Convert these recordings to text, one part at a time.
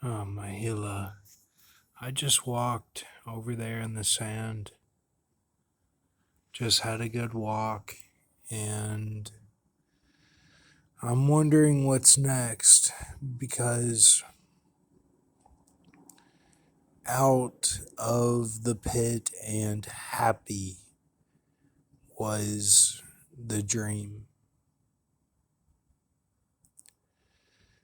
Mahila, I just walked over there in the sand, just had a good walk, and I'm wondering what's next because out of the pit and happy was the dream.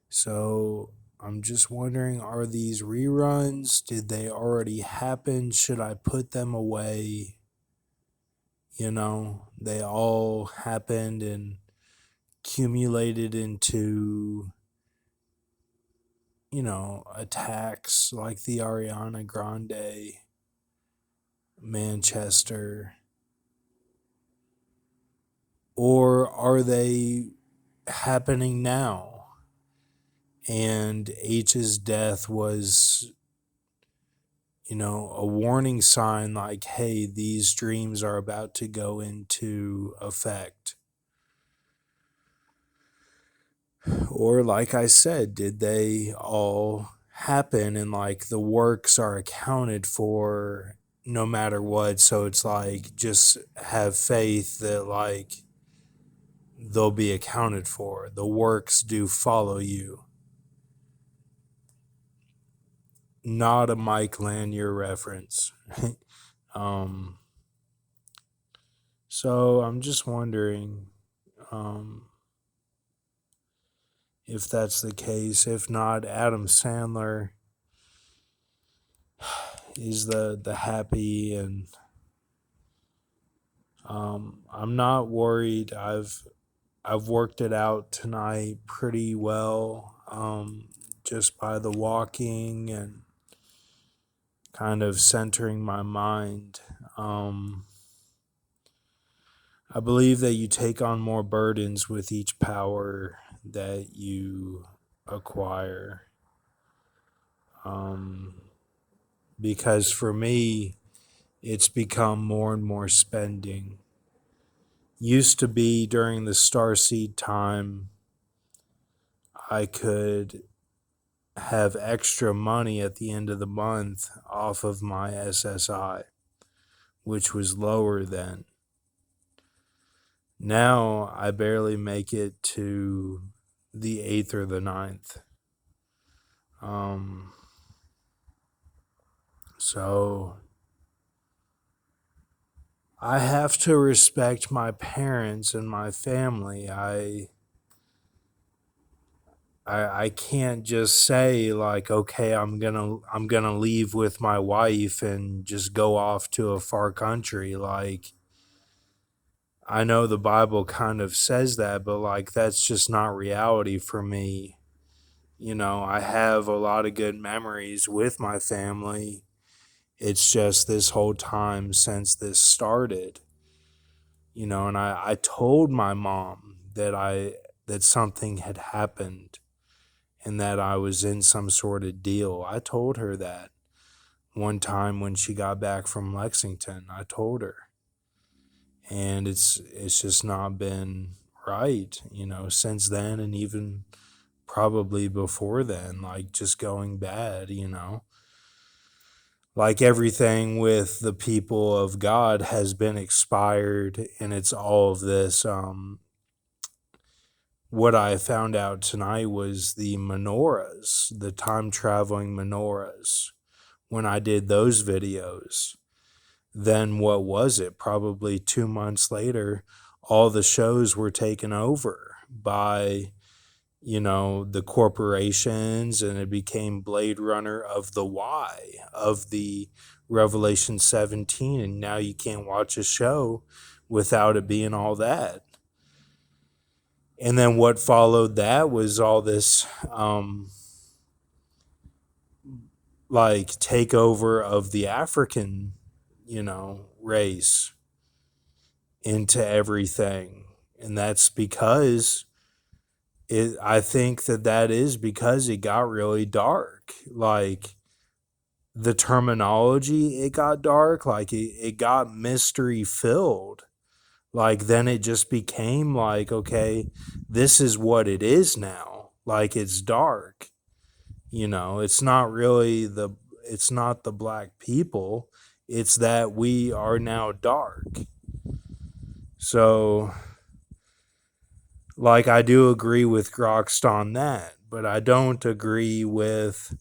So I'm just wondering, are these reruns? Did they already happen? Should I put them away? They all happened and accumulated into, attacks like the Ariana Grande, Manchester. Or are they happening now? And H's death was, a warning sign like, hey, these dreams are about to go into effect. Or, like I said, did they all happen and like the works are accounted for no matter what? So it's like, just have faith that like they'll be accounted for. The works do follow you. Not a Mike Lanier reference. um, so I'm just wondering if that's the case. If not, Adam Sandler is the happy, and I'm not worried. I've worked it out tonight pretty well, just by the walking and kind of centering my mind. I believe that you take on more burdens with each power that you acquire. Because for me, it's become more and more spending. Used to be during the starseed time, I could have extra money at the end of the month off of my SSI, which was lower then. Now I barely make it to the 8th or the ninth. So I have to respect my parents and my family. I can't just say like, okay, I'm gonna leave with my wife and just go off to a far country. Like, I know the Bible kind of says that, but like that's just not reality for me. I have a lot of good memories with my family. It's just this whole time since this started, and I told my mom that something had happened and that I was in some sort of deal. I told her that one time when she got back from Lexington. I told her. And it's just not been right, since then, and even probably before then, like just going bad, like everything with the people of God has been expired, and it's all of this. What I found out tonight was the menorahs, the time traveling menorahs. When I did those videos, then what was it? Probably 2 months later, all the shows were taken over by, the corporations, and it became Blade Runner of the Y, of the Revelation 17. And now you can't watch a show without it being all that. And then what followed that was all this, like takeover of the African, race into everything. And that's because I think that is because it got really dark. Like the terminology, it got dark. Like it got mystery filled. Like then it just became like, okay, this is what it is now. Like it's dark, It's not really it's not the black people, it's that we are now dark. So, like, I do agree with Groxt on that, but I don't agree with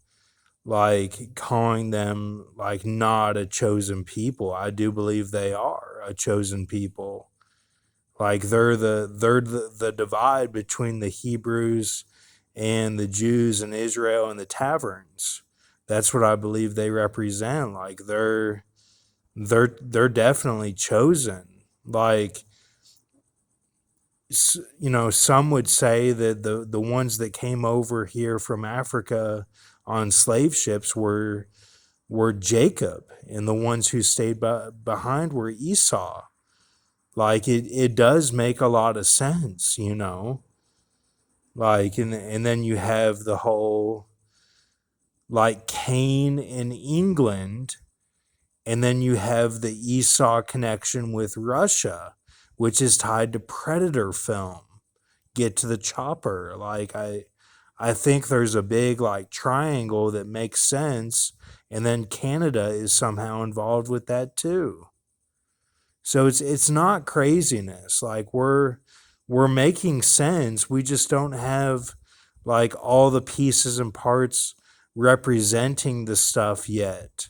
like calling them like not a chosen people. I do believe they are a chosen people. Like they're the divide between the Hebrews and the Jews and Israel and the taverns. That's what I believe they represent. Like they're definitely chosen. Like, some would say that the ones that came over here from Africa on slave ships were Jacob, and the ones who stayed behind were Esau. Like it does make a lot of sense. Like, and then you have the whole like Cain in England, and then you have the Esau connection with Russia, which is tied to Predator film. Get to the chopper. Like I think there's a big like triangle that makes sense, and then Canada is somehow involved with that too. So it's not craziness. Like we're making sense. We just don't have like all the pieces and parts representing the stuff yet.